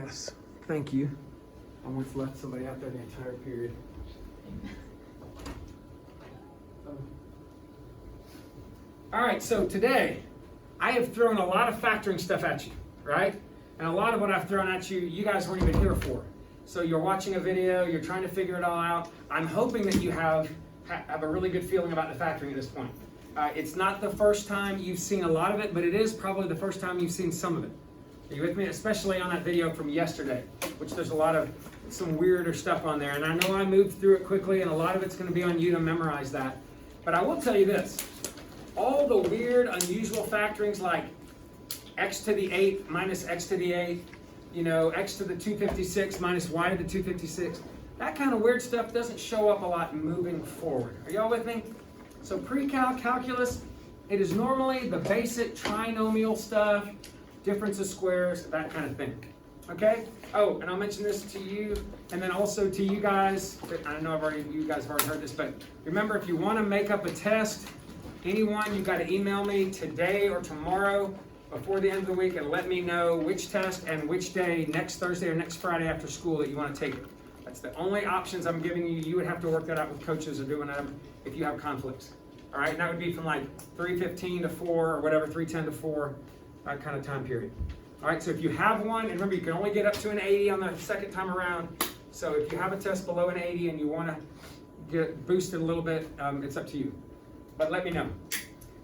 Yes, thank you. I once left somebody out there the entire period. All right, so today I have thrown a lot of factoring stuff at you, right? And a lot of what I've thrown at you, you guys weren't even here for. So you're watching a video, you're trying to figure it all out. I'm hoping that you have a really good feeling about the factoring at this point. It's not the first time you've seen a lot of it, but it is probably the first time you've seen some of it. Are you with me? Especially on that video from yesterday, which there's a lot of some weirder stuff on there. And I know I moved through it quickly, and a lot of it's going to be on you to memorize that. But I will tell you this. All the weird, unusual factorings like x to the 8 minus x to the 8, you know, x to the 256 minus y to the 256, that kind of weird stuff doesn't show up a lot moving forward. Are y'all with me? So pre-calc calculus, it is normally the basic trinomial stuff, difference of squares, that kind of thing. Okay? Oh, and I'll mention this to you, and then also to you guys. I know you guys have already heard this, but remember, if you want to make up a test, anyone, you've got to email me today or tomorrow before the end of the week and let me know which test and which day, next Thursday or next Friday after school, that you want to take it. That's the only options I'm giving you. You would have to work that out with coaches or doing that if you have conflicts. All right, and that would be from like 3:15 to 4 or whatever, 3:10 to 4, that kind of time period. All right, so if you have one, and remember, you can only get up to an 80 on the second time around. So if you have a test below an 80 and you want to get boosted a little bit, it's up to you. But let me know.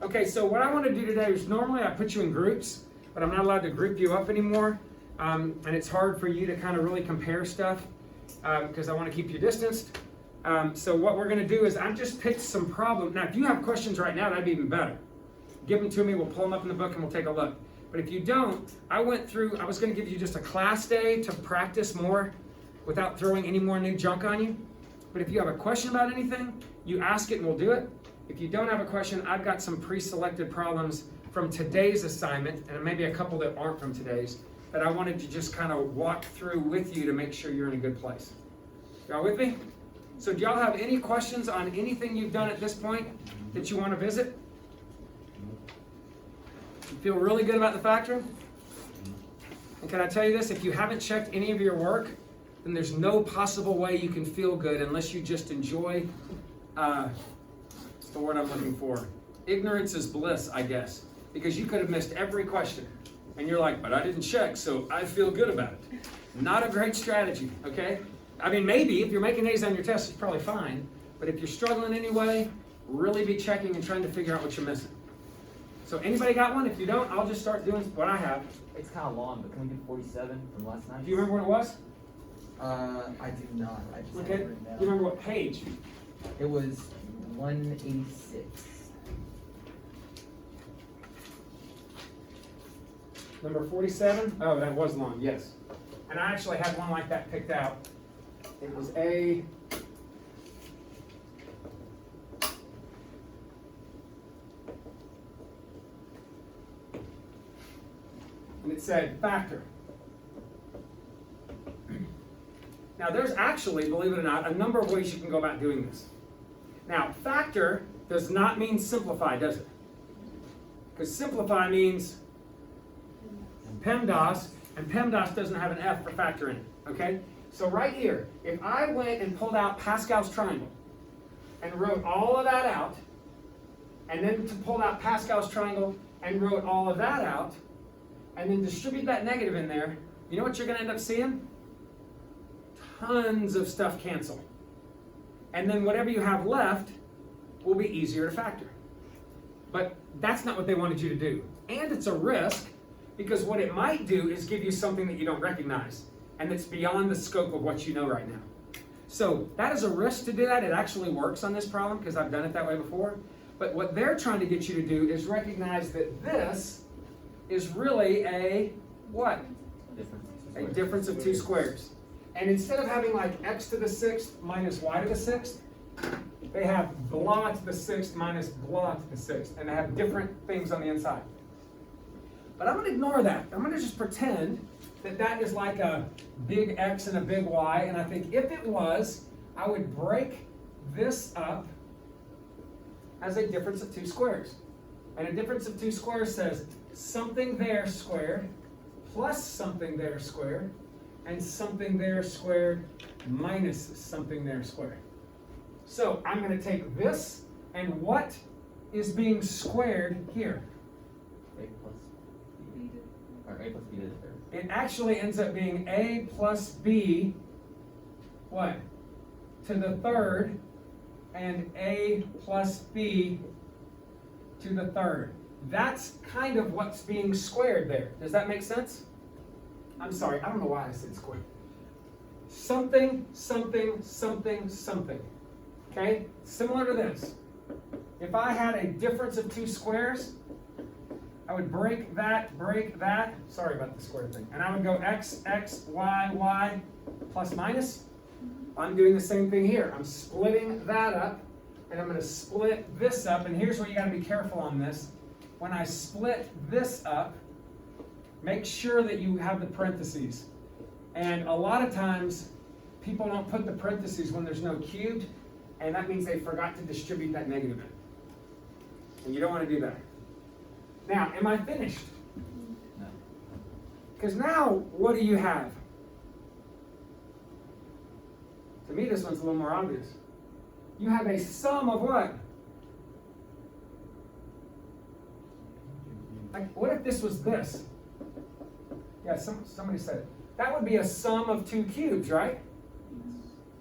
Okay, so what I want to do today is normally I put you in groups, but I'm not allowed to group you up anymore. And it's hard for you to kind of really compare stuff because I want to keep you distanced. So what we're going to do is I've just picked some problems. Now, if you have questions right now, that'd be even better. Give them to me, we'll pull them up in the book and we'll take a look. But if you don't, I was going to give you just a class day to practice more without throwing any more new junk on you. But if you have a question about anything, you ask it and we'll do it. If you don't have a question, I've got some pre-selected problems from today's assignment, and maybe a couple that aren't from today's, that I wanted to just kind of walk through with you to make sure you're in a good place. Y'all with me? So do y'all have any questions on anything you've done at this point that you want to visit? You feel really good about the factoring? And can I tell you this? If you haven't checked any of your work, then there's no possible way you can feel good unless you just enjoy the word I'm looking for. Ignorance is bliss, I guess, because you could have missed every question. And you're like, but I didn't check, so I feel good about it. Not a great strategy, okay? I mean, maybe if you're making A's on your test, it's probably fine. But if you're struggling anyway, really be checking and trying to figure out what you're missing. So anybody got one? If you don't, I'll just start doing what I have. It's kind of long, but can we do 47 from last night? Do you remember what it was? I do not. I just have it Okay. written down. Do you remember what page? It was 186. Number 47? Oh, that was long, yes. And I actually had one like that picked out. It was A. And it said factor. Now there's actually, believe it or not, a number of ways you can go about doing this. Now, factor does not mean simplify, does it? Because simplify means PEMDAS, and PEMDAS doesn't have an F for factor in it, okay? So right here, if I went and pulled out Pascal's triangle and wrote all of that out, and then pulled out Pascal's triangle and wrote all of that out, and then distribute that negative in there, you know what you're going to end up seeing? Tons of stuff cancel. And then whatever you have left will be easier to factor. But that's not what they wanted you to do. And it's a risk, because what it might do is give you something that you don't recognize, and it's beyond the scope of what you know right now. So that is a risk to do that. It actually works on this problem, because I've done it that way before. But what they're trying to get you to do is recognize that this is really a what? A difference of two squares. And instead of having like x to the 6th minus y to the 6th, they have blah to the 6th minus blah to the 6th. And they have different things on the inside. But I'm going to ignore that. I'm going to just pretend that that is like a big X and a big Y. And I think if it was, I would break this up as a difference of two squares. And a difference of two squares says something there squared plus something there squared and something there squared minus something there squared. So I'm going to take this, and what is being squared here? A plus B. Or A plus B to the third. It actually ends up being a plus b, what? To the third, and a plus b to the third. That's kind of what's being squared there. Does that make sense? I'm sorry, I don't know why I said squared. Something, something, something, something. Okay? Similar to this. If I had a difference of two squares, I would break that, sorry about the square thing, and I would go x, x, y, y, plus minus. I'm doing the same thing here. I'm splitting that up, and I'm going to split this up, and here's where you got to be careful on this. When I split this up, make sure that you have the parentheses. And a lot of times, people don't put the parentheses when there's no cubed, and that means they forgot to distribute that negative in. And you don't want to do that. Now, am I finished? No. Because now, what do you have? To me, this one's a little more obvious. You have a sum of what? Like, what if this was this? Yeah, somebody said it. That would be a sum of two cubes, right?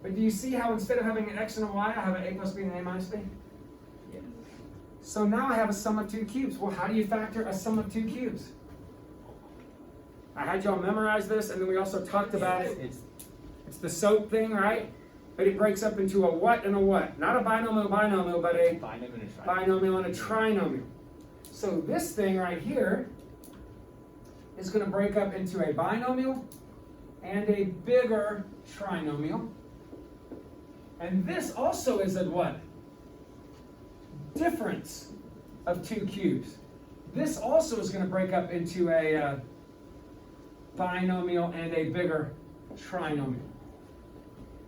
But do you see how instead of having an x and a y, I have an a plus b and an a minus b? Yes. So now I have a sum of two cubes. Well, how do you factor a sum of two cubes? I had y'all memorize this, and then we also talked about it. It's the SOAP thing, right? But it breaks up into a what and a what. Not a binomial, but a binomial and a trinomial. So this thing right here is going to break up into a binomial and a bigger trinomial. And this also is a what? Difference of two cubes. This also is going to break up into a binomial and a bigger trinomial.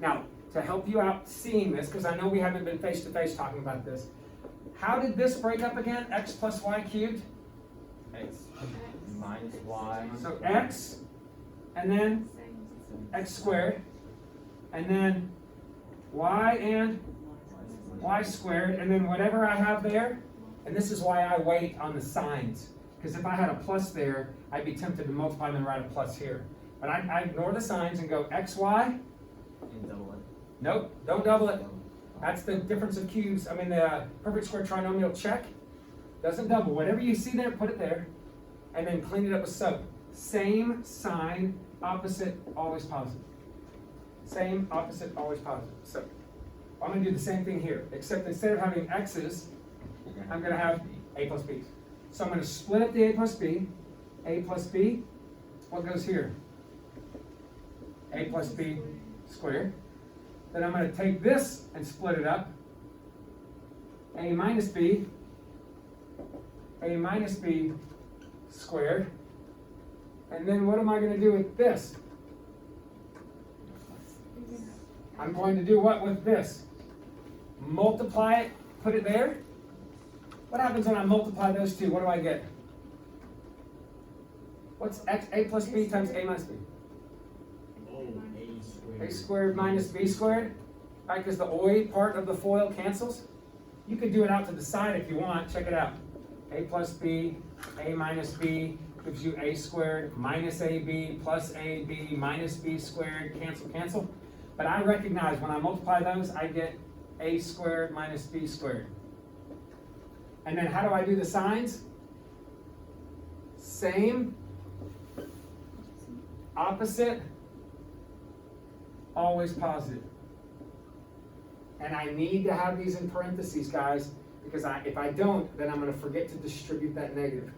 Now, to help you out seeing this, because I know we haven't been face-to-face talking about this, how did this break up again? X plus y cubed? X minus y. So x, and then x squared, and then y and y squared, and then whatever I have there, and this is why I wait on the signs, because if I had a plus there, I'd be tempted to multiply and then write a plus here. But I ignore the signs and go xy. And double it. Nope, don't double it. That's the difference of cubes. I mean, the perfect square trinomial, check. Doesn't double. Whatever you see there, put it there. And then clean it up with soap. Same sign, opposite, always positive. Same, opposite, always positive. So I'm going to do the same thing here, except instead of having x's, I'm going to have a plus b's. So I'm going to split up the a plus b. A plus b, what goes here? A plus b squared. Then I'm going to take this and split it up. A minus b squared. And then what am I going to do with this? I'm going to do what with this? Multiply it, put it there. What happens when I multiply those two? What do I get? What's x, a plus b times a minus b? A squared minus b squared, right? Because the OI part of the FOIL cancels. You could do it out to the side if you want. Check it out. A plus b, a minus b gives you a squared minus ab plus ab minus b squared. Cancel, cancel. But I recognize when I multiply those, I get a squared minus b squared. And then how do I do the signs? Same, opposite, always positive. And I need to have these in parentheses, guys, because if I don't, then I'm going to forget to distribute that negative.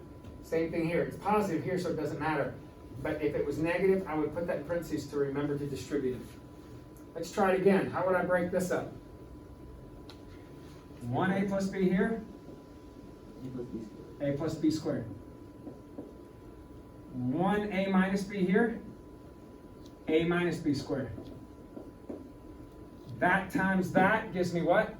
Same thing here. It's positive here, so it doesn't matter. But if it was negative, I would put that in parentheses to remember to distribute it. Let's try it again. How would I break this up? 1a plus b here. A plus b squared. 1a minus b here. A minus b squared. That times that gives me what?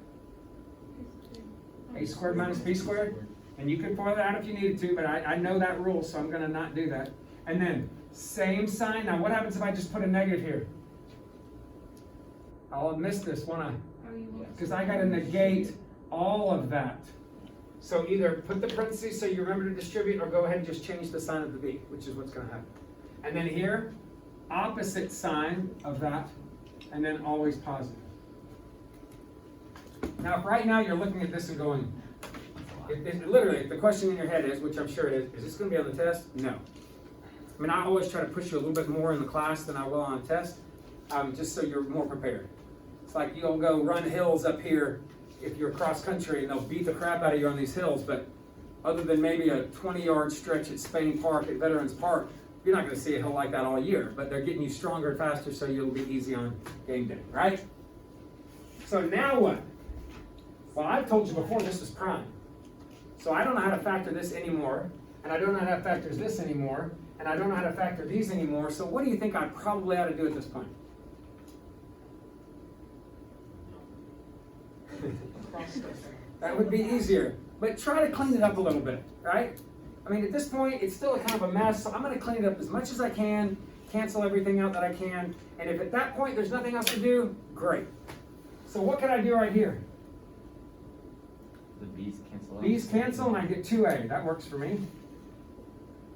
A squared minus b squared. And you could FOIL that out if you needed to, but I know that rule, so I'm going to not do that. And then Same sign. Now what happens if I just put a negative here? I'll miss this, won't I? Because I got to negate all of that. So either put the parentheses so you remember to distribute, or go ahead and just change the sign of the B, which is what's going to happen. And then here, opposite sign of that, and then always positive. Now, if right now you're looking at this and going, literally, the question in your head is, which I'm sure it is this going to be on the test? No. I mean, I always try to push you a little bit more in the class than I will on a test, just so you're more prepared. It's like you'll go run hills up here if you're cross country, and they'll beat the crap out of you on these hills, but other than maybe a 20-yard stretch at Spain Park, at Veterans Park, you're not going to see a hill like that all year, but they're getting you stronger and faster so you'll be easy on game day, right? So now what? Well, I've told you before this is prime. So I don't know how to factor this anymore, and I don't know how to factor this anymore, and I don't know how to factor these anymore, so what do you think I probably ought to do at this point? That would be easier, but try to clean it up a little bit, right? I mean, at this point, it's still a kind of a mess, so I'm going to clean it up as much as I can, cancel everything out that I can, and if at that point there's nothing else to do, great. So what can I do right here? The B's cancel out. B's cancel, and I get 2A. That works for me.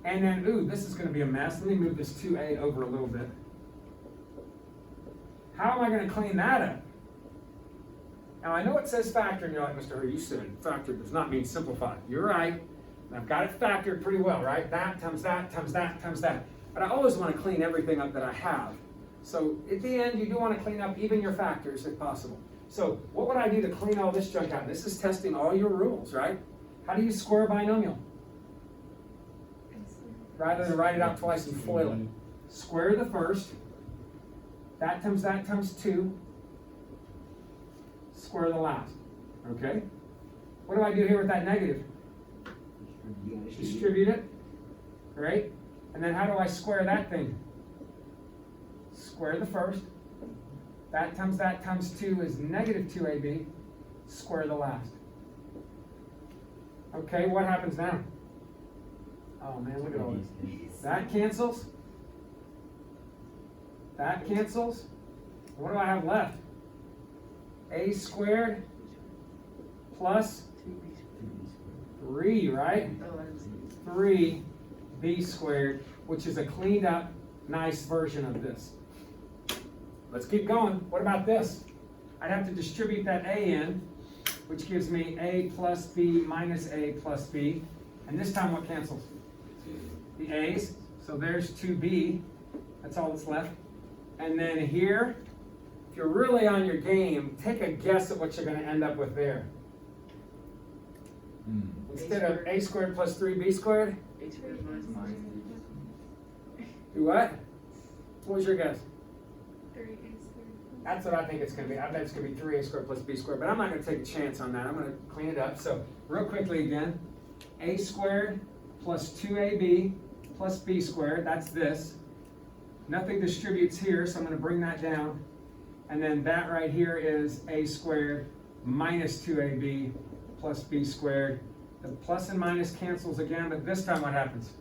And then, ooh, this is going to be a mess. Let me move this 2A over a little bit. How am I going to clean that up? Now, I know it says factor, and you're like, Mr. Hurd, you said factor does not mean simplify. You're right. I've got it factored pretty well, right? That times that times that times that. But I always want to clean everything up that I have. So at the end, you do want to clean up even your factors if possible. So what would I do to clean all this junk out? This is testing all your rules, right? How do you square a binomial? Rather than write it out twice and FOIL it. Square the first. That times 2. Square the last. Okay? What do I do here with that negative? Distribute it. Right? And then how do I square that thing? Square the first. That times 2 is negative 2AB. Square the last. Okay, what happens now? Oh man, look at all this. That cancels. That cancels. What do I have left? A squared plus 3, right? 3b squared, which is a cleaned up, nice version of this. Let's keep going. What about this? I'd have to distribute that a in, which gives me a plus b minus a plus b. And this time what cancels? The a's. So there's 2b. That's all that's left. And then here, if you're really on your game, take a guess at what you're going to end up with there. Instead of a squared plus 3b squared? A squared minus Do what? What was your guess? 3a squared. That's what I think it's going to be. I bet it's going to be 3a squared plus b squared, but I'm not going to take a chance on that. I'm going to clean it up. So real quickly again, a squared plus 2ab plus b squared, that's this. Nothing distributes here, so I'm going to bring that down. And then that right here is a squared minus 2ab plus b squared. The plus and minus cancels again, but this time what happens?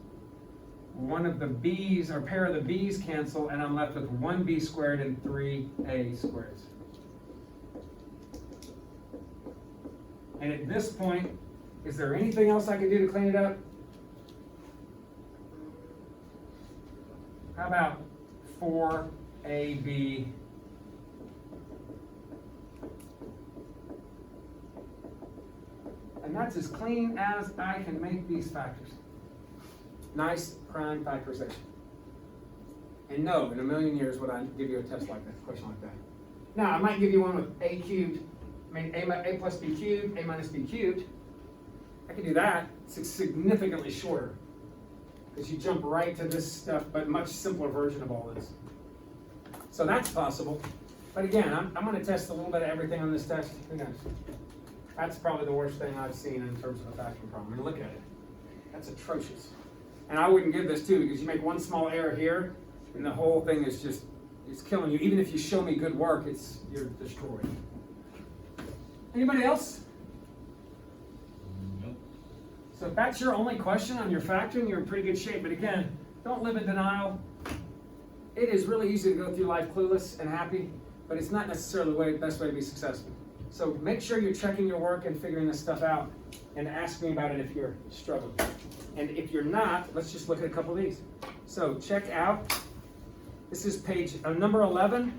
One of the b's, or pair of the b's cancel, and I'm left with 1b squared and 3a squareds. And at this point, is there anything else I can do to clean it up? How about 4ab? And that's as clean as I can make these factors. Nice prime factorization. And no, in a million years would I give you a test like that, a question like that. Now, I might give you one with a cubed, a plus b cubed, a minus b cubed. I can do that. It's significantly shorter, because you jump right to this stuff, but much simpler version of all this. So that's possible. But again, I'm going to test a little bit of everything on this test. Who knows? That's probably the worst thing I've seen in terms of a factoring problem. I mean, look at it. That's atrocious. And I wouldn't give this too, because you make one small error here, and the whole thing is just, it's killing you. Even if you show me good work, you're destroyed. Anybody else? Nope. So if that's your only question on your factoring, you're in pretty good shape. But again, don't live in denial. it is really easy to go through life clueless and happy, but it's not necessarily the best way to be successful. So make sure you're checking your work and figuring this stuff out, and ask me about it if you're struggling. And if you're not, let's just look at a couple of these. So check out, this is page number 11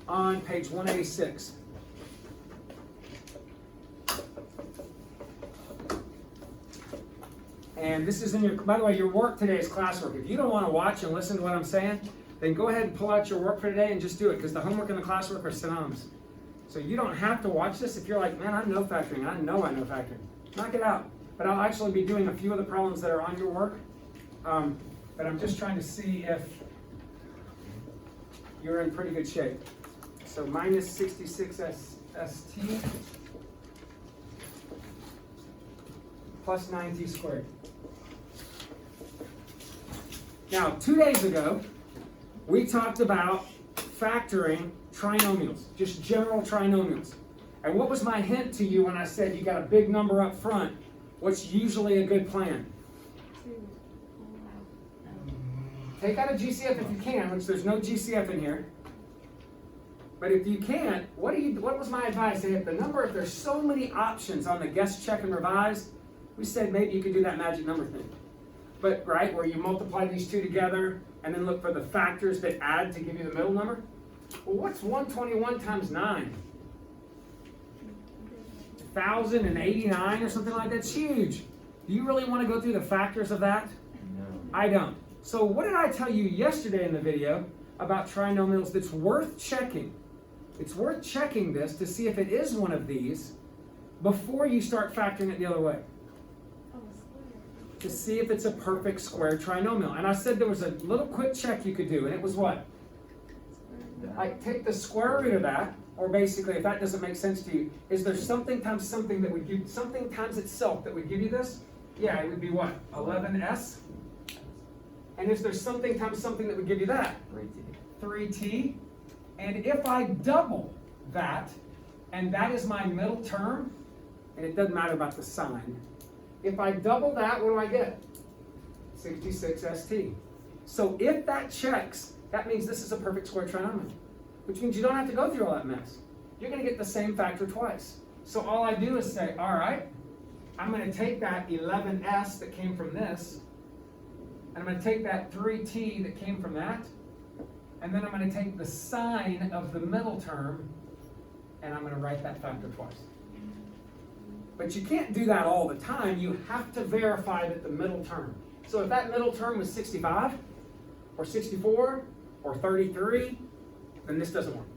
on page 186. And this is in your, by the way, your work today is classwork. If you don't want to watch and listen to what I'm saying, then go ahead and pull out your work for today and just do it, because the homework and the classwork are synonymous. So you don't have to watch this if you're like, man, I know factoring. I know factoring. Knock it out. But I'll actually be doing a few of the problems that are on your work. But I'm just trying to see if you're in pretty good shape. So minus 66 ST plus 9t squared. Now, 2 days ago, we talked about factoring trinomials, just general trinomials. And what was my hint to you when I said you got a big number up front? What's usually a good plan? Take out a GCF if you can, which there's no GCF in here. But if you can't, what was my advice? If the number, if there's so many options on the guess, check, and revise, we said maybe you could do that magic number thing. But, right, where you multiply these two together and then look for the factors that add to give you the middle number. Well, what's 121 times 9? 1,089 or something like that? It's huge. Do you really want to go through the factors of that? No. I don't. So what did I tell you yesterday in the video about trinomials that's worth checking? It's worth checking this to see if it is one of these before you start factoring it the other way. To see if it's a perfect square trinomial. And I said there was a little quick check you could do, and it was what? Like take the square root of that, or basically if that doesn't make sense to you, is there something times something that would give, something times itself that would give you this? Yeah, it would be what? 11s? And is there something times something that would give you that? 3t. And if I double that, and that is my middle term, and it doesn't matter about the sign, if I double that, what do I get? 66 ST. So if that checks, that means this is a perfect square trinomial, which means you don't have to go through all that mess. You're going to get the same factor twice. So all I do is say, all right, I'm going to take that 11s that came from this, and I'm going to take that 3t that came from that, and then I'm going to take the sign of the middle term, and I'm going to write that factor twice. But you can't do that all the time. You have to verify that the middle term. So if that middle term was 65, or 64, or 33, then this doesn't work.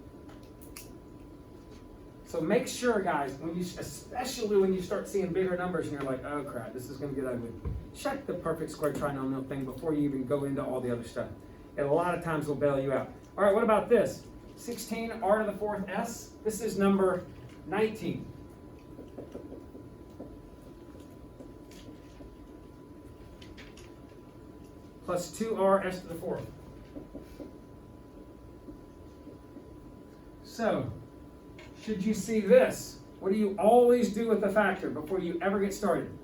So make sure, guys, when you, especially when you start seeing bigger numbers and you're like, oh crap, this is going to get ugly. Check the perfect square trinomial thing before you even go into all the other stuff. It a lot of times will bail you out. All right, what about this? 16 r to the 4th s. This is number 19. Plus 2r s to the 4th. So, should you see this? What do you always do with the factor before you ever get started?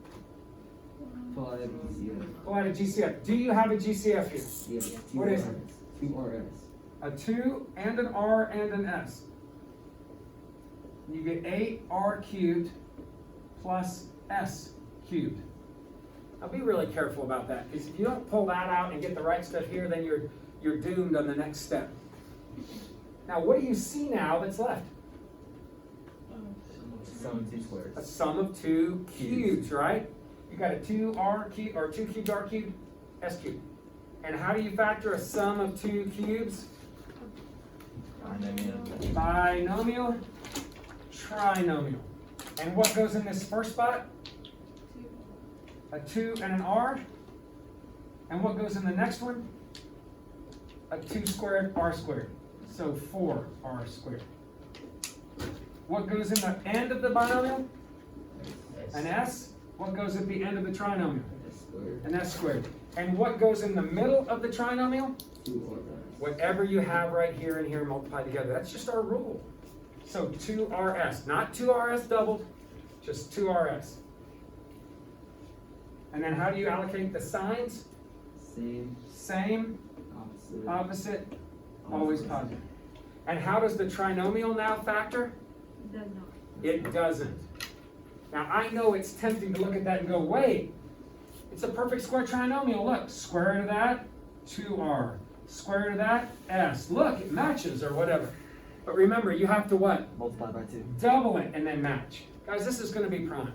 Pull out a GCF. Pull out a GCF. Do you have a GCF here? Yes. What is it? 2RS. A 2 and an r and an s. You get 8r cubed plus s cubed. Now be really careful about that, because if you don't pull that out and get the right stuff here, then you're doomed on the next step. Now what do you see now that's left? Sum of 2 squares. A sum of 2 cubes, right? You got a 2r cubed, or 2 cubed r cubed, s cubed. And how do you factor a sum of 2 cubes? Binomial, trinomial. And what goes in this first spot? A 2 and an r. And what goes in the next one? A 2 squared r squared. So 4r squared. What goes in the end of the binomial? An s. What goes at the end of the trinomial? An s squared. And what goes in the middle of the trinomial? 2RS. Whatever you have right here and here multiplied together. That's just our rule. So 2RS. Not 2RS doubled, just 2RS. And then how do you allocate the signs? Same. Same, Opposite. opposite, Always positive. And how does the trinomial now factor? Does not. It doesn't. Now I know it's tempting to look at that and go, wait, it's a perfect square trinomial. Look, square root of that, 2r. Square root of that, s. Look, it matches or whatever. But remember, you have to what? Multiply by 2. Double it and then match. Guys, this is going to be prime.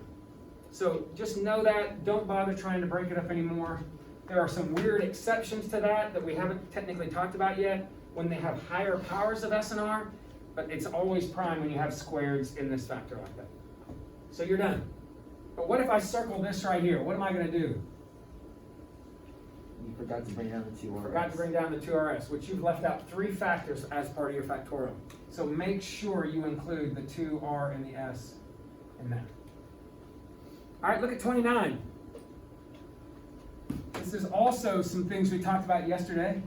So just know that. Don't bother trying to break it up anymore. There are some weird exceptions to that we haven't technically talked about yet when they have higher powers of S and R, but it's always prime when you have squareds in this factor like that. So you're done. But what if I circle this right here? What am I going to do? You forgot to bring down the 2 RS. Forgot to bring down the 2RS, which you've left out 3 factors as part of your factorial. So make sure you include the 2R and the S in that. All right, look at 29. This is also some things we talked about yesterday.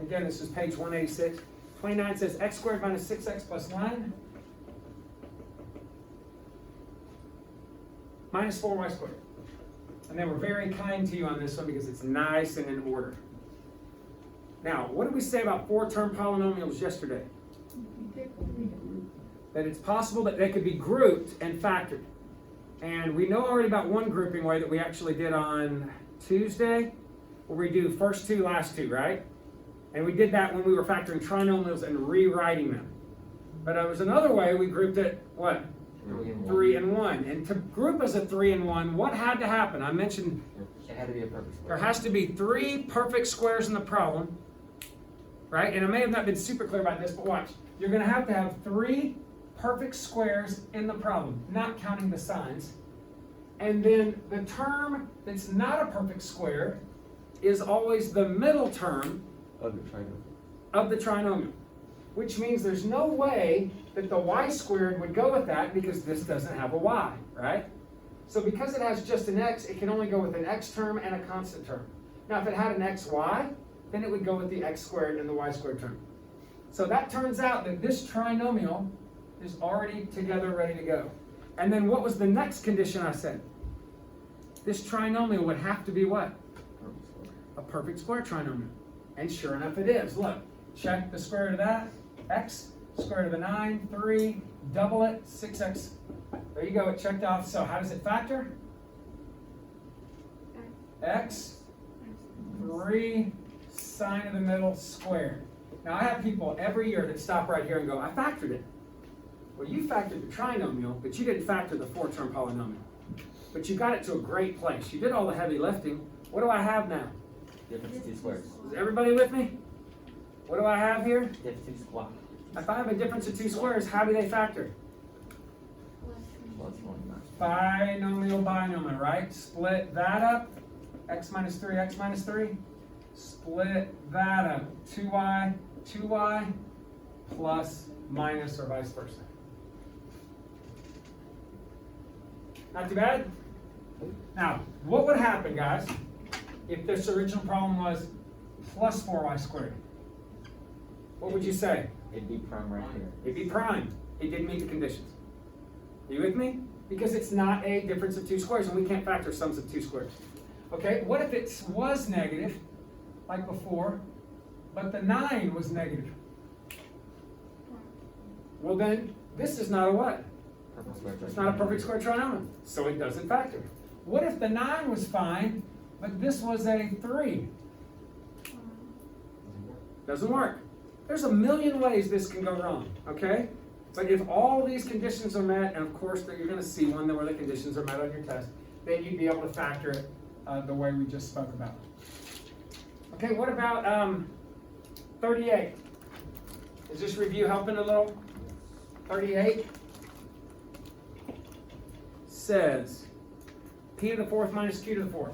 Again, this is page 186. 29 says x squared minus 6x plus 9 minus 4y squared. And they were very kind to you on this one because it's nice and in order. Now, what did we say about 4-term polynomials yesterday? That it's possible that they could be grouped and factored. And we know already about one grouping way that we actually did on Tuesday, where we do first 2, last 2, right? And we did that when we were factoring trinomials and rewriting them. But there was another way we grouped it, what? 3 and 1. And to group as a 3 and 1, what had to happen? I mentioned It had to be a perfect square. there has to be 3 perfect squares in the problem, right? And I may have not been super clear about this, but watch. You're going to have 3 perfect squares in the problem, not counting the signs. And then the term that's not a perfect square is always the middle term Of the trinomial. of the trinomial, which means there's no way that the y squared would go with that because this doesn't have a y, right? So because it has just an x, it can only go with an x term and a constant term. Now if it had an xy, then it would go with the x squared and the y squared term. So that turns out that this trinomial is already together, ready to go. And then what was the next condition I said? This trinomial would have to be what? Perfect square. A perfect square trinomial. And sure enough it is. Look, check the square root of that, x, square root of the 9, 3, double it, 6x. There you go, it checked off. So how does it factor? X, 3, sine of the middle, squared. Now I have people every year that stop right here and go, I factored it. Well, you factored the trinomial, but you didn't factor the 4-term polynomial. But you got it to a great place. You did all the heavy lifting. What do I have now? Difference of 2 squares. Is everybody with me? What do I have here? Difference of 2 squares. If I have a difference of 2 squares, how do they factor? Plus 1 Binomial, binomial, right? Split that up. X minus 3, x minus 3. Split that up. 2y, 2y, plus, minus, or vice versa. Not too bad? Now, what would happen, guys, if this original problem was plus 4y squared? What would you say? It'd be prime right here. It'd be prime. It didn't meet the conditions. Are you with me? Because it's not a difference of 2 squares, and we can't factor sums of 2 squares. Okay, what if it was negative, like before, but the 9 was negative? Well then, this is not a what? Perfect square. It's not a perfect square trinomial, so it doesn't factor. What if the 9 was fine, but this was a 3? Doesn't work. There's a million ways this can go wrong, okay? But if all these conditions are met, and of course you're going to see one where the conditions are met on your test, then you'd be able to factor it the way we just spoke about. Okay, what about 38? Is this review helping a little? 38 says p to the 4th minus q to the 4th.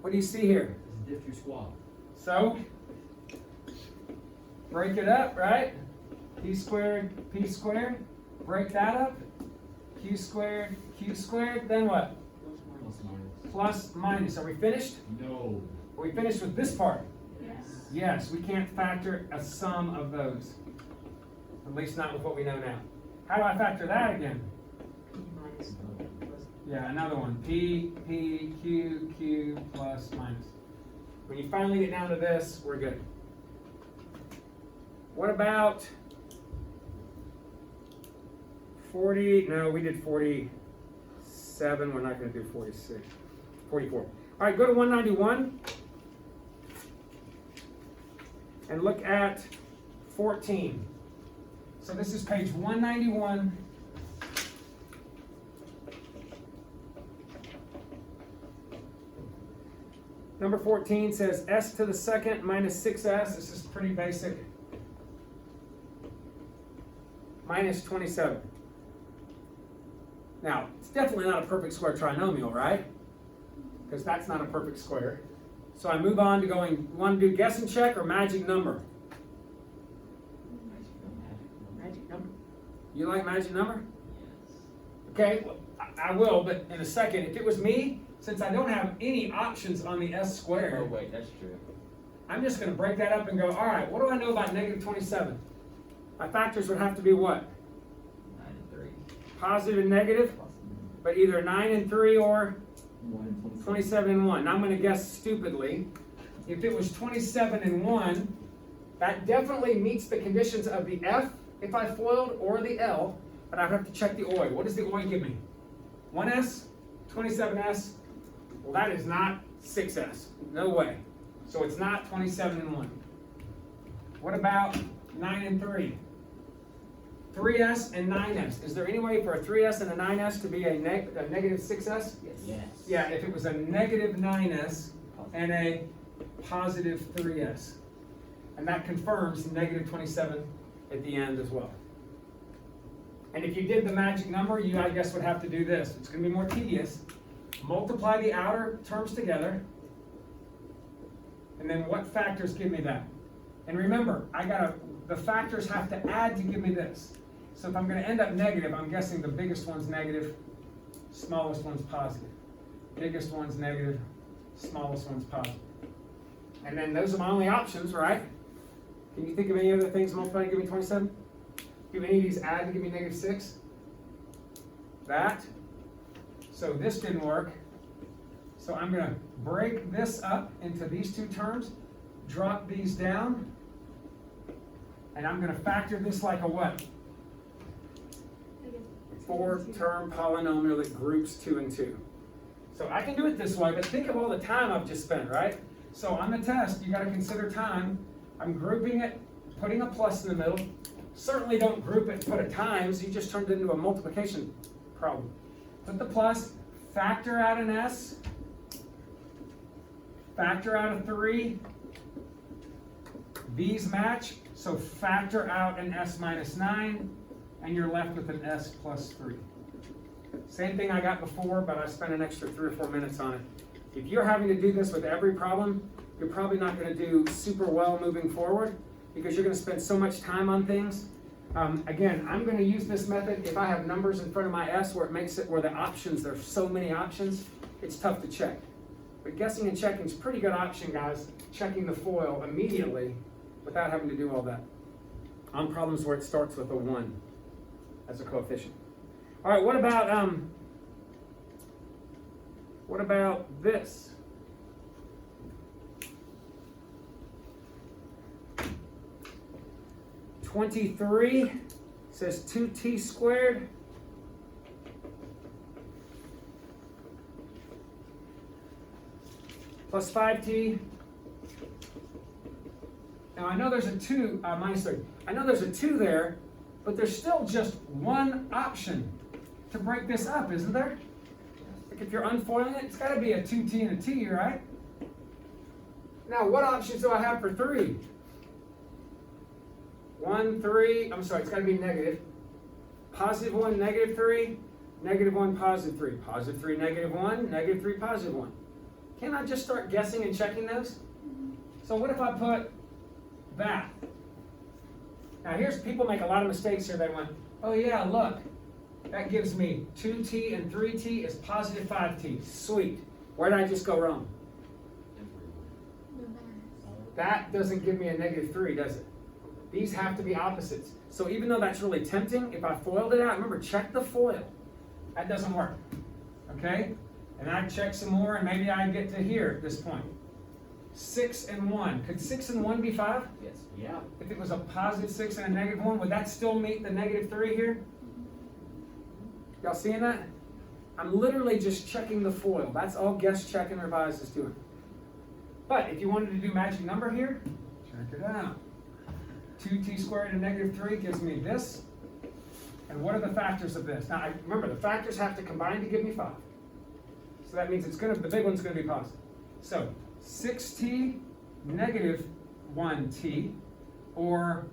What do you see here? Diffuse squad. So, break it up, right? P squared, break that up. Q squared, then what? Plus minus. Plus, minus. Are we finished? No. Are we finished with this part? Yes. Yes, we can't factor a sum of those. At least not with what we know now. How do I factor that again? Yeah, another one. P, Q, Q plus minus. When you finally get down to this, we're good. What about 40? No, we did 47. We're not going to do 46. 44. All right, go to 191 and look at 14. So this is page 191. Number 14 says s to the second minus 6s. This is pretty basic. Minus 27. Now, it's definitely not a perfect square trinomial, right? Because that's not a perfect square. So I move on to going, want to do guess and check or magic number? Magic number. You like magic number? Yes. Okay, well, I will, but in a second. If it was me, since I don't have any options on the s Oh, squared, wait, that's true. I'm just going to break that up and go, all right, what do I know about negative 27? My factors would have to be what? 9 and 3. Positive and negative, Plus but either 9 and 3 or 1 and 27 and 1. Now I'm going to guess stupidly. If it was 27 and 1, that definitely meets the conditions of the F if I foiled or the L, but I would have to check the OI. What does the OI give me? 1S, 27S. Well, that is not 6S. No way. So it's not 27 and 1. What about 9 and 3? 3S and 9S. Is there any way for a 3S and a 9S to be a negative 6S? Yes. Yeah, if it was a negative 9S and a positive 3S. And that confirms negative 27 at the end as well. And if you did the magic number, you, I guess, would have to do this. It's going to be more tedious. Multiply the outer terms together. And then what factors give me that? And remember, the factors have to add to give me this. So if I'm going to end up negative, I'm guessing the biggest one's negative, smallest one's positive. Biggest one's negative, smallest one's positive. And then those are my only options, right? Can you think of any other things multiply to give me 27? Do any of these add to give me negative 6? That. So this didn't work. So I'm going to break this up into these two terms, drop these down, and I'm going to factor this like a what? 4-term polynomial that groups 2 and 2. So I can do it this way, but think of all the time I've just spent, right? So on the test, you got to consider time. I'm grouping it, putting a plus in the middle. Certainly don't group it and put a times. You just turned it into a multiplication problem. Put the plus, factor out an s, factor out a 3. These match, so factor out an s minus 9, and you're left with an s plus 3. Same thing I got before, but I spent an extra 3 or 4 minutes on it. If you're having to do this with every problem, you're probably not going to do super well moving forward because you're going to spend so much time on things. Again, I'm going to use this method if I have numbers in front of my s where it makes it where the options, there's so many options, it's tough to check. But guessing and checking is a pretty good option, guys. Checking the FOIL immediately without having to do all that. On problems where it starts with a 1 as a coefficient. All right, what about this? (23) says 2t squared plus 5t. Now I know there's a 2, minus 3. I know there's a 2 there, but there's still just one option to break this up, isn't there? Like if you're unfoiling it, it's got to be a 2t and a t, right? Now what options do I have for 3? 1, 3, I'm sorry, it's got to be negative. Positive 1, negative 3, negative 1, positive 3. Positive 3, negative 1, negative 3, positive 1. Can't I just start guessing and checking those? So what if I put that? Now here's, people make a lot of mistakes here. They went, oh yeah, look, that gives me 2t and 3t is positive 5t. Sweet. Where did I just go wrong? That doesn't give me a negative 3, does it? These have to be opposites. So even though that's really tempting, if I foiled it out, remember, check the FOIL. That doesn't work. Okay? And I check some more, and maybe I get to here at this point. 6 and 1. Could 6 and 1 be 5? Yes. Yeah. If it was a positive 6 and a negative 1, would that still meet the negative 3 here? Y'all seeing that? I'm literally just checking the FOIL. That's all guess, check, and revise is doing. But if you wanted to do magic number here, check it out. 2t squared and negative 3 gives me this. And what are the factors of this? Now, remember, the factors have to combine to give me 5. So that means the big one's going to be positive. So 6t negative 1t, or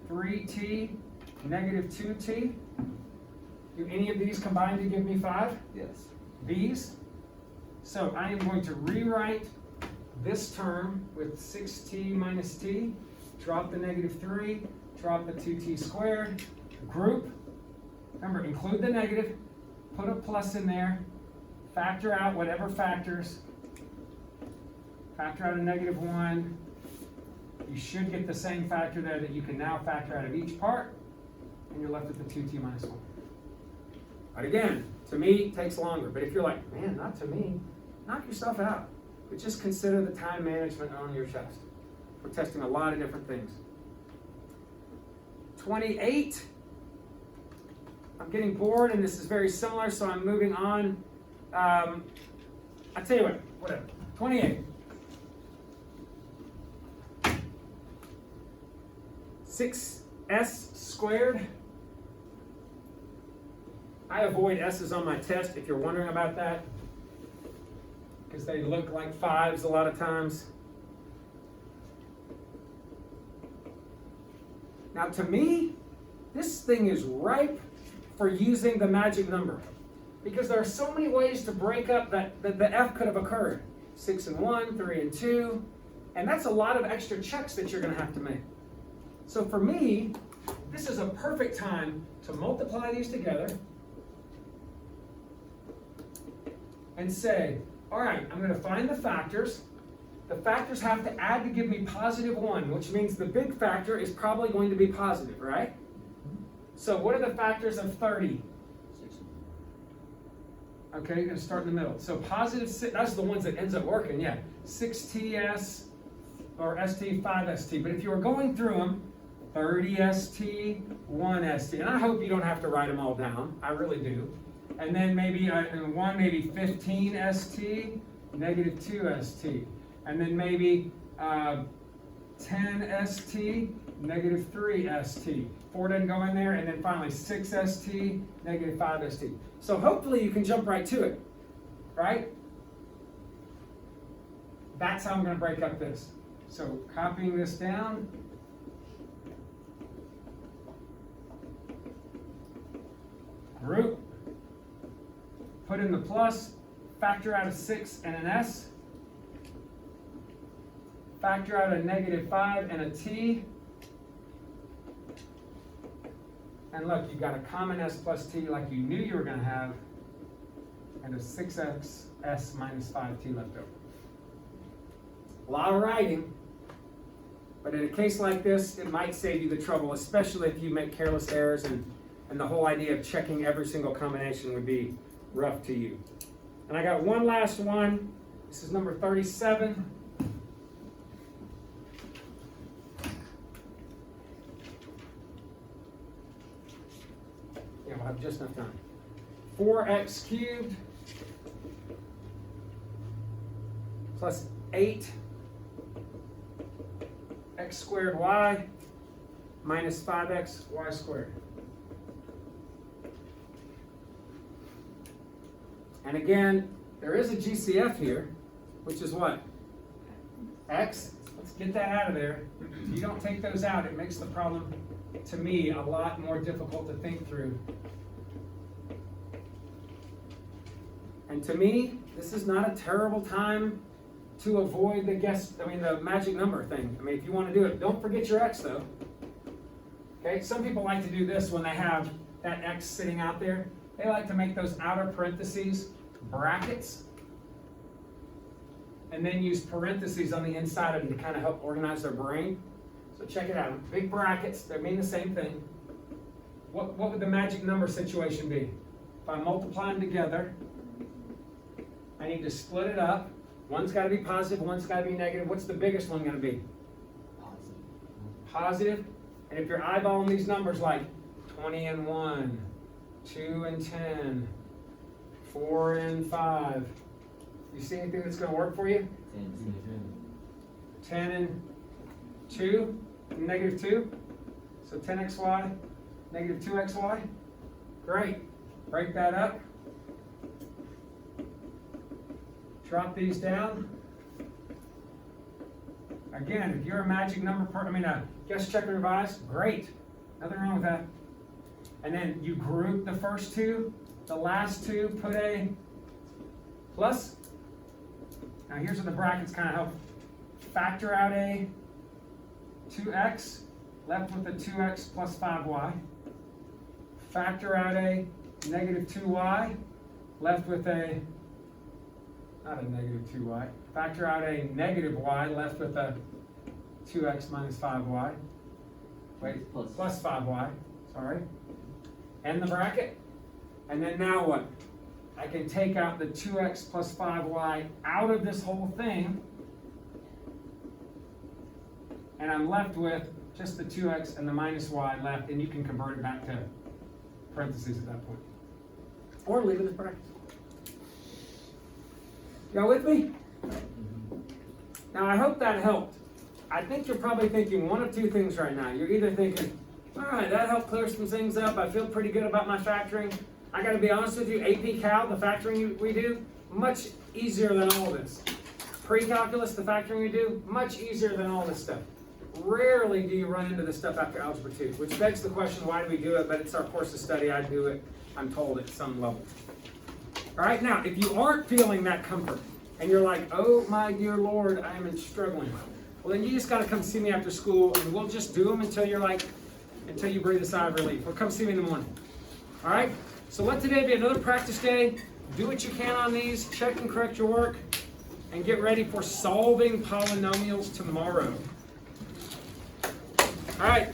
3t negative 2t. Do any of these combine to give me 5? Yes. These? So I am going to rewrite this term with 6t minus t, drop the negative 3, drop the 2t squared, group. Remember, include the negative, put a plus in there, factor out whatever factors, factor out a negative 1. You should get the same factor there that you can now factor out of each part, and you're left with the 2t minus 1. But again, to me, it takes longer. But if you're like, man, not to me, knock yourself out. But just consider the time management on your test. We're testing a lot of different things. 28. I'm getting bored, and this is very similar, so I'm moving on. I'll tell you what, whatever. 28. 6s squared. I avoid s's on my test if you're wondering about that, because they look like 5s a lot of times. Now to me, this thing is ripe for using the magic number, because there are so many ways to break up that the f could have occurred. 6 and 1, 3 and 2, and that's a lot of extra checks that you're going to have to make. So for me, this is a perfect time to multiply these together and say, all right, I'm going to find the factors. The factors have to add to give me positive 1, which means the big factor is probably going to be positive, right? So what are the factors of 30? 6. Okay, you're going to start in the middle. So positive 6, that's the ones that ends up working, yeah. 6ts or st, 5st. But if you were going through them, 30st, 1st. And I hope you don't have to write them all down. I really do. And then maybe one, maybe 15st, negative 2st. And then maybe 10st, negative 3st. 4 doesn't go in there. And then finally 6st, negative 5st. So hopefully you can jump right to it, right? That's how I'm going to break up this. So copying this down. Group. Put in the plus, factor out a 6 and an s, factor out a negative 5 and a t, and look, you got a common s plus t like you knew you were going to have, and a 6x s minus 5t left over. A lot of writing, but in a case like this, it might save you the trouble, especially if you make careless errors, and the whole idea of checking every single combination would be rough to you. And I got one last one. This is number 37. Yeah, we'll have just enough time. 4x cubed plus 8 x squared y minus 5x y squared. And again, there is a GCF here, which is what? X. Let's get that out of there. If you don't take those out, it makes the problem, to me, a lot more difficult to think through. And to me, this is not a terrible time to avoid the magic number thing. I mean, if you want to do it, don't forget your X though. Okay, some people like to do this when they have that X sitting out there. They like to make those outer parentheses brackets, and then use parentheses on the inside of them to kind of help organize their brain. So check it out. Big brackets, they mean the same thing. What would the magic number situation be? If I multiply them together, I need to split it up. One's got to be positive, one's got to be negative. What's the biggest one going to be? Positive. Positive. And if you're eyeballing these numbers like 20 and 1, 2 and 10, 4 and 5, you see anything that's going to work for you? 10 and 2, negative 2. So 10xy, negative 2xy. Great. Break that up. Drop these down. Again, if you're a magic number guess, check, and revise, great. Nothing wrong with that. And then you group the first two, the last two, put a plus. Now here's where the brackets kind of help. Factor out a 2x, left with a 2x plus 5y. Factor out a negative 2y, left with a, not a negative 2y. Factor out a negative y, left with a 2x minus 5y. Wait, plus 5y, sorry. End the bracket. And then now what? I can take out the 2x plus 5y out of this whole thing. And I'm left with just the 2x and the minus y left, and you can convert it back to parentheses at that point. Or leave it as brackets. Y'all with me? Now I hope that helped. I think you're probably thinking one of two things right now. You're either thinking, all right, that helped clear some things up. I feel pretty good about my factoring. I got to be honest with you, AP Cal, the factoring we do, much easier than all this. Pre-calculus, the factoring we do, much easier than all this stuff. Rarely do you run into this stuff after Algebra 2, which begs the question, why do we do it? But it's our course of study. I do it, I'm told, at some level. All right, now, if you aren't feeling that comfort, and you're like, oh my dear Lord, I am struggling, well then you just got to come see me after school, and we'll just do them until you breathe a sigh of relief. Or come see me in the morning. All right? So let today be another practice day. Do what you can on these. Check and correct your work. And get ready for solving polynomials tomorrow. All right.